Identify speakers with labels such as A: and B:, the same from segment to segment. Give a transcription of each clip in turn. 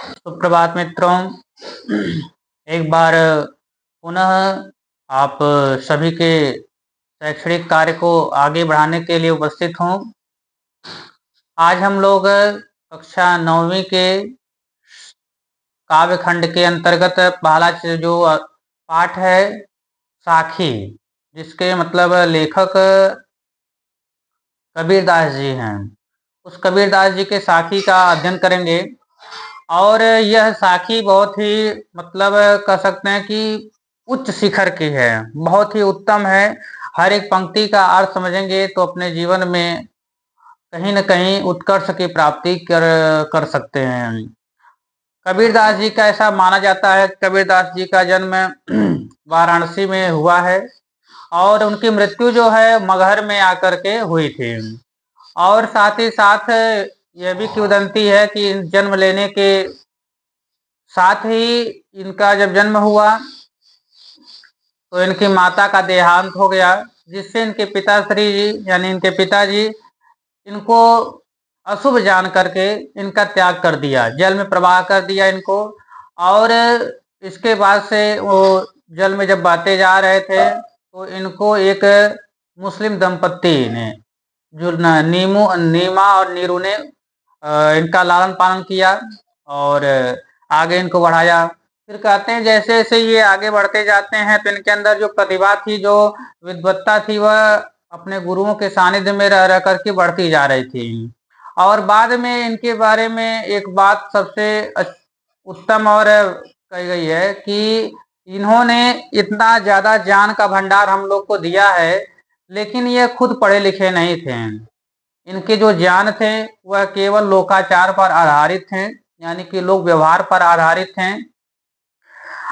A: सुप्रभात मित्रों। एक बार पुनः आप सभी के शैक्षणिक कार्य को आगे बढ़ाने के लिए उपस्थित हूँ। आज हम लोग कक्षा 9वीं के काव्य खंड के अंतर्गत पहला जो पाठ है साखी, जिसके मतलब लेखक कबीरदास जी हैं। उस कबीरदास जी के साखी का अध्ययन करेंगे और यह साखी बहुत ही मतलब कह सकते हैं कि उच्च शिखर की है, बहुत ही उत्तम है। हर एक पंक्ति का अर्थ समझेंगे तो अपने जीवन में कहीं न कहीं उत्कर्ष की प्राप्ति कर सकते हैं। कबीरदास जी का ऐसा माना जाता है, कबीरदास जी का जन्म वाराणसी में हुआ है और उनकी मृत्यु जो है मगहर में आकर के हुई थी। और साथ ही साथ यह भी किंवदंती है कि जन्म लेने के साथ ही इनका जब जन्म हुआ तो इनकी माता का देहांत हो गया, जिससे इनके पिताश्री जी यानी इनके पिताजी इनको अशुभ जान करके इनका त्याग कर दिया, जल में प्रवाह कर दिया इनको। और इसके बाद से वो जल में जब बहते जा रहे थे तो इनको एक मुस्लिम दंपत्ति ने जो नीमा और नीरू ने इनका लालन पालन किया और आगे इनको बढ़ाया। फिर कहते हैं जैसे जैसे ये आगे बढ़ते जाते हैं तो इनके अंदर जो प्रतिभा थी, जो विद्वत्ता थी, वह अपने गुरुओं के सानिध्य में रह रह करके बढ़ती जा रही थी। और बाद में इनके बारे में एक बात सबसे उत्तम और कही गई है कि इन्होंने इतना ज्यादा ज्ञान का भंडार हम लोग को दिया है, लेकिन ये खुद पढ़े लिखे नहीं थे। इनके जो ज्ञान थे वह केवल लोकाचार पर आधारित थे, यानी कि लोक व्यवहार पर आधारित हैं।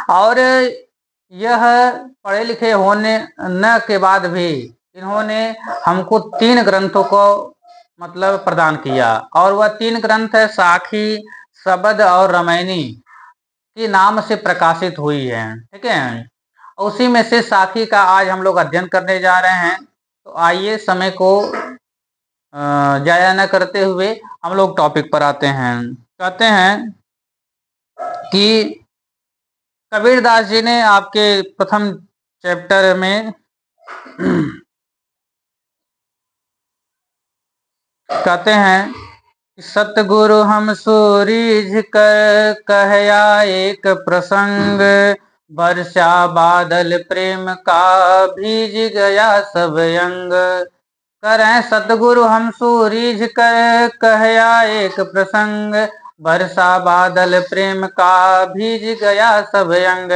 A: और यह पढ़े लिखे होने न के बाद भी इन्होंने हमको 3 ग्रंथों को मतलब प्रदान किया, और वह 3 ग्रंथ है साखी, शबद और रामायणी के नाम से प्रकाशित हुई है। ठीक है, उसी में से साखी का आज हम लोग अध्ययन करने जा रहे हैं। तो आइए समय को जाया न करते हुए हम लोग टॉपिक पर आते हैं। कहते हैं कि कबीरदास जी ने आपके प्रथम चैप्टर में कहते हैं सतगुरु हम सूरीझ कर कहया एक प्रसंग, वर्षा बादल प्रेम का भीज गया सब अंग। करें सतगुरु हम सूरीझ कर कहया एक प्रसंग, वर्षा बादल प्रेम का भीज गया सब अंग।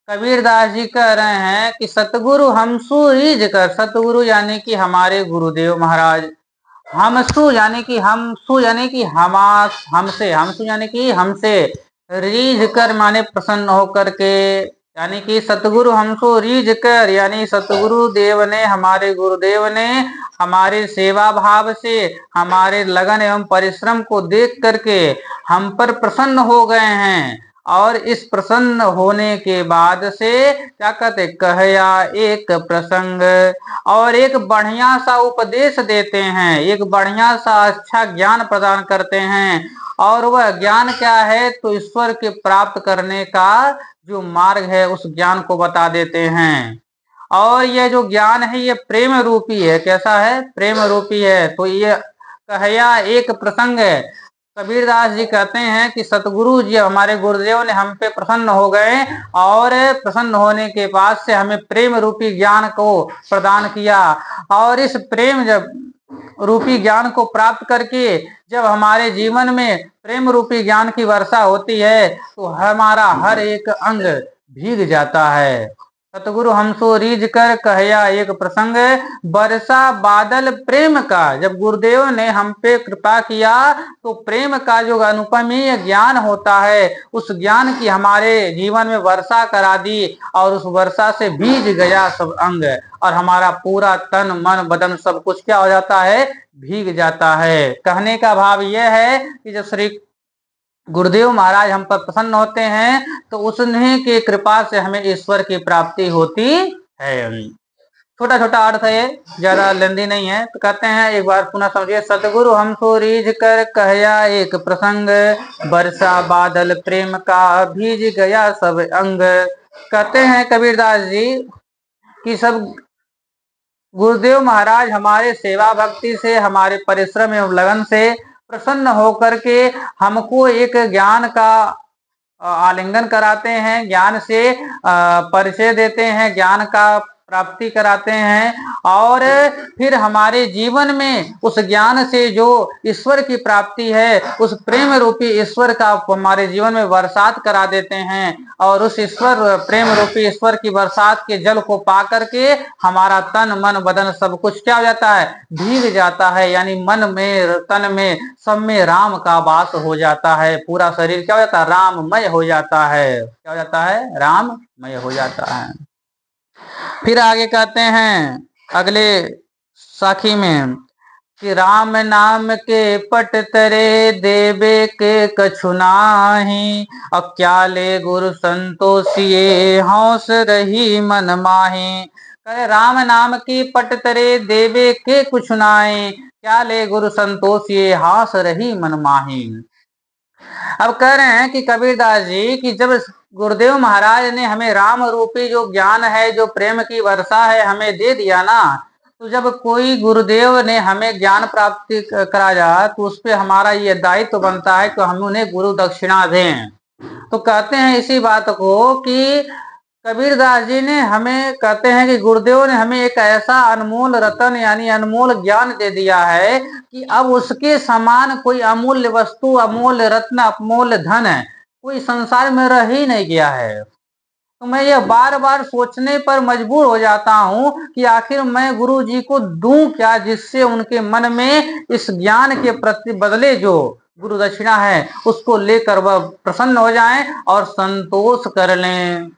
A: कबीरदास जी कह रहे हैं कि सतगुरु हम सूरीझ कर, सतगुरु यानी कि हमारे गुरुदेव महाराज, हमसु यानी कि हमसु यानी कि हमसे, हमसु यानी कि हमसे, रीझ कर माने प्रसन्न होकर के, यानी कि सतगुरु हमसो रीझ कर यानी सतगुरु देव ने, हमारे गुरुदेव ने हमारे सेवा भाव से, हमारे लगन एवं परिश्रम को देख करके हम पर प्रसन्न हो गए हैं। और इस प्रसन्न होने के बाद से क्या कहते, कहया एक प्रसंग, और एक बढ़िया सा उपदेश देते हैं, एक बढ़िया सा अच्छा ज्ञान प्रदान करते हैं। और वह ज्ञान क्या है, तो ईश्वर के प्राप्त करने का जो मार्ग है उस ज्ञान को बता देते हैं। और यह जो ज्ञान है ये प्रेम रूपी है। कैसा है, प्रेम रूपी है। तो ये कहया एक प्रसंग है। कबीरदास जी कहते हैं कि सतगुरु जी हमारे गुरुदेव ने हम पे प्रसन्न हो गए, और प्रसन्न होने के बाद से हमें प्रेम रूपी ज्ञान को प्रदान किया। और इस प्रेम जब रूपी ज्ञान को प्राप्त करके जब हमारे जीवन में प्रेम रूपी ज्ञान की वर्षा होती है तो हमारा हर एक अंग भीग जाता है। सतगुरु हमसो रीझ कर कहया एक प्रसंग, वर्षा बादल प्रेम का, जब गुरुदेव ने हम पे कृपा किया तो प्रेम का जो अनुपमीय ज्ञान होता है उस ज्ञान की हमारे जीवन में वर्षा करा दी, और उस वर्षा से भीग गया सब अंग, और हमारा पूरा तन मन बदन सब कुछ क्या हो जाता है, भीग जाता है। कहने का भाव यह है कि जब श्री गुरुदेव महाराज हम पर प्रसन्न होते हैं तो उसने की कृपा से हमें ईश्वर की प्राप्ति होती है। छोटा छोटा अर्थ है ये, ज्यादा लेंदी नहीं है। तो कहते हैं एक बार पुनः समझिए। सतगुरु हम सो रीझ कर कहया एक प्रसंग, बरसा बादल प्रेम का भीज गया सब अंग। कहते हैं कबीरदास जी कि सब गुरुदेव महाराज हमारे सेवा भक्ति से, हमारे परिश्रम एवं लगन से प्रसन्न होकर के हमको एक ज्ञान का आलिंगन कराते हैं, ज्ञान से परिचय देते हैं, ज्ञान का प्राप्ति कराते हैं, और फिर हमारे जीवन में उस ज्ञान से जो ईश्वर की प्राप्ति है, उस प्रेम रूपी ईश्वर का हमारे जीवन में बरसात करा देते हैं। और उस ईश्वर, प्रेम रूपी ईश्वर की बरसात के जल को पा करके हमारा तन मन बदन सब कुछ क्या हो जाता है, भीग जाता है। यानी मन में, तन में, सब में राम का वास हो जाता है। पूरा शरीर क्या हो जाता है, राममय हो जाता है। क्या हो जाता है, राममय हो जाता है। फिर आगे कहते हैं अगले साखी में कि राम नाम के पट तरे देवे के कछु नाही, अब क्या ले गुरु संतोषिए हौस रही मन माही। कहे राम नाम की पट तरे देवे के कुछ नाई, क्या ले गुरु संतोषिए हास रही मन माही। अब कह रहे हैं कि कबीरदास जी कि जब गुरुदेव महाराज ने हमें राम रूपी जो ज्ञान है, जो प्रेम की वर्षा है, हमें दे दिया ना, तो जब कोई गुरुदेव ने हमें ज्ञान प्राप्ति कराया तो उस पर हमारा ये दायित्व बनता है कि हम उन्हें गुरु दक्षिणा दें। तो कहते हैं इसी बात को कि कबीरदास जी ने हमें, कहते हैं कि गुरुदेव ने हमें एक ऐसा अनमोल रतन यानी अनमोल ज्ञान दे दिया है कि अब उसके समान कोई अमूल्य वस्तु, अमूल्य रत्न, अमूल्य धन है कोई संसार में रह ही नहीं गया है। तो मैं यह बार बार सोचने पर मजबूर हो जाता हूँ कि आखिर मैं गुरु जी को दूं क्या, जिससे उनके मन में इस ज्ञान के प्रति बदले जो गुरु दक्षिणा है उसको लेकर वह प्रसन्न हो जाएं और संतोष कर लें।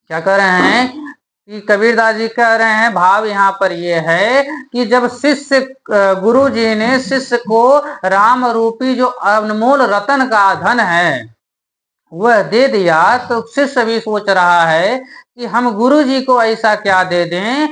A: क्या कह रहे हैं कि कबीरदास जी कह रहे हैं, भाव यहाँ पर ये है कि जब शिष्य, गुरु जी ने शिष्य को राम रूपी जो अनमोल रतन का धन है वह दे दिया, तो शिष्य भी सोच रहा है कि हम गुरु जी को ऐसा क्या दे दें,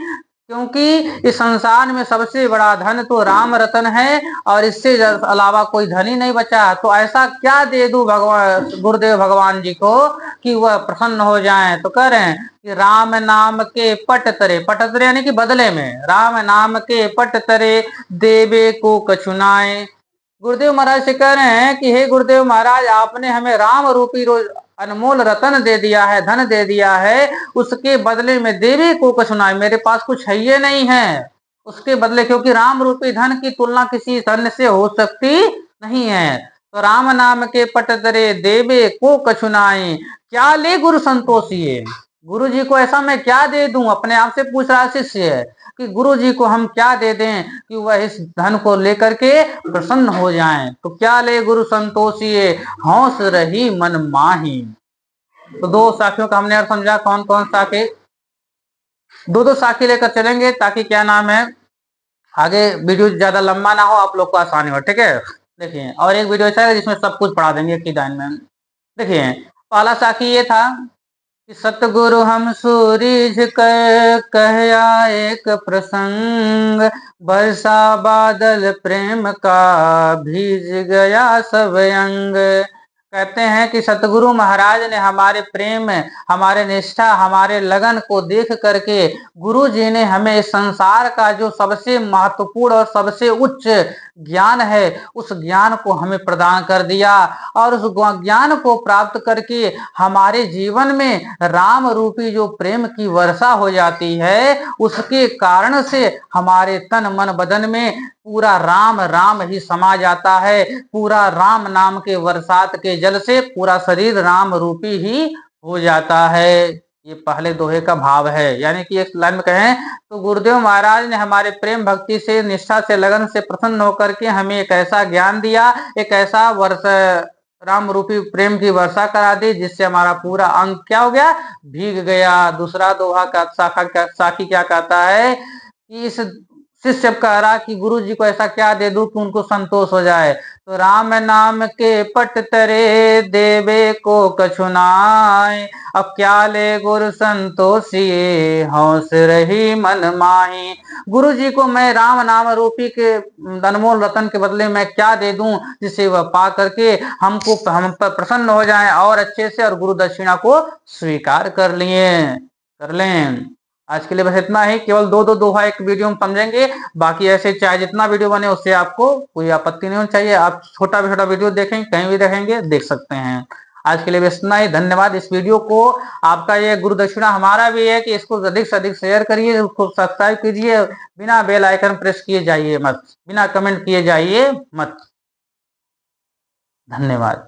A: क्योंकि इस संसार में सबसे बड़ा धन तो राम रतन है और इससे अलावा कोई धन ही नहीं बचा। तो ऐसा क्या दे दूं भगवान, गुरुदेव भगवान जी को कि वह प्रसन्न हो जाएं। तो कह रहे हैं कि राम नाम के पट तरे, पट तरे यानी कि बदले में, राम नाम के पट तरे देवे को कछुनाए। गुरुदेव महाराज से कह रहे हैं कि हे गुरुदेव महाराज, आपने हमें राम रूपी अनमोल रतन दे दिया है, धन दे दिया है, उसके बदले में देवी को कुछ सुनाए, मेरे पास कुछ है ये नहीं है उसके बदले, क्योंकि राम रूपी धन की तुलना किसी धन से हो सकती नहीं है। तो राम नाम के पट तरे देवे को कछुनाई, क्या ले गुरु संतोषिए। गुरु जी को ऐसा मैं क्या दे दूं, अपने आप से पूछ रहा शिष्य है कि गुरु जी को हम क्या दे दें कि वह इस धन को लेकर के प्रसन्न हो जाएं। तो क्या ले गुरु संतोषिए हौस रही मन माही। तो दो साखियों का हमने अर्थ समझा। कौन कौन साखी, दो दो साखी लेकर चलेंगे ताकि क्या नाम है आगे वीडियो ज्यादा लंबा ना हो, आप लोग को आसानी हो। ठीक है, देखिए, और एक वीडियो ऐसा है जिसमें सब कुछ पढ़ा देंगे एक ही लाइन में। देखिए, पहला साखी ये था कि सतगुरु हम सूरीज कर कहया एक प्रसंग, बरसा बादल प्रेम का भीज गया सब अंग। कहते हैं कि सतगुरु महाराज ने हमारे प्रेम, हमारे निष्ठा, हमारे लगन को देख करके गुरु जी ने हमें इस संसार का जो सबसे महत्वपूर्ण और सबसे उच्च ज्ञान है उस ज्ञान को हमें प्रदान कर दिया। और उस ज्ञान को प्राप्त करके हमारे जीवन में राम रूपी जो प्रेम की वर्षा हो जाती है, उसके कारण से हमारे तन मन बदन में पूरा राम राम ही समा जाता है। पूरा राम नाम के बरसात के जल से पूरा शरीर राम रूपी ही हो जाता है। ये पहले दोहे का भाव है। यानी कि एक लाइन में कहें तो गुरुदेव महाराज ने हमारे प्रेम भक्ति से, निष्ठा से, लगन से प्रसन्न होकर के हमें एक ऐसा ज्ञान दिया, एक ऐसा वर्ष राम रूपी प्रेम की वर्षा करा दी जिससे हमारा पूरा अंग क्या हो गया, भीग गया। दूसरा दोहा का साखी क्या कहता है कि इस शिष्य कह रहा कि गुरु जी को ऐसा क्या दे दूं कि उनको संतोष हो जाए। तो राम नाम के पट तरे देवे को कछु नाय, अब क्या ले गुरु संतोषिए हौस रही मन माही। गुरु जी को मैं राम नाम रूपी के अनमोल रतन के बदले में क्या दे दूं जिसे वह पा करके हम पर प्रसन्न हो जाएं और अच्छे से, और गुरु दक्षिणा को स्वीकार कर लें। आज के लिए बस इतना ही, केवल दो दोहा एक वीडियो में समझेंगे, बाकी ऐसे चाहे जितना वीडियो बने उससे आपको कोई आपत्ति नहीं होनी चाहिए। आप छोटा भी छोटा वीडियो देखेंगे, कहीं भी देखेंगे, देख सकते हैं। आज के लिए बस इतना ही, धन्यवाद। इस वीडियो को आपका ये गुरु दक्षिणा हमारा भी है कि इसको अधिक से अधिक शेयर करिए, उसको सब्सक्राइब कीजिए, बिना बेल आइकन प्रेस किए जाइए मत, बिना कमेंट किए जाइए मत। धन्यवाद।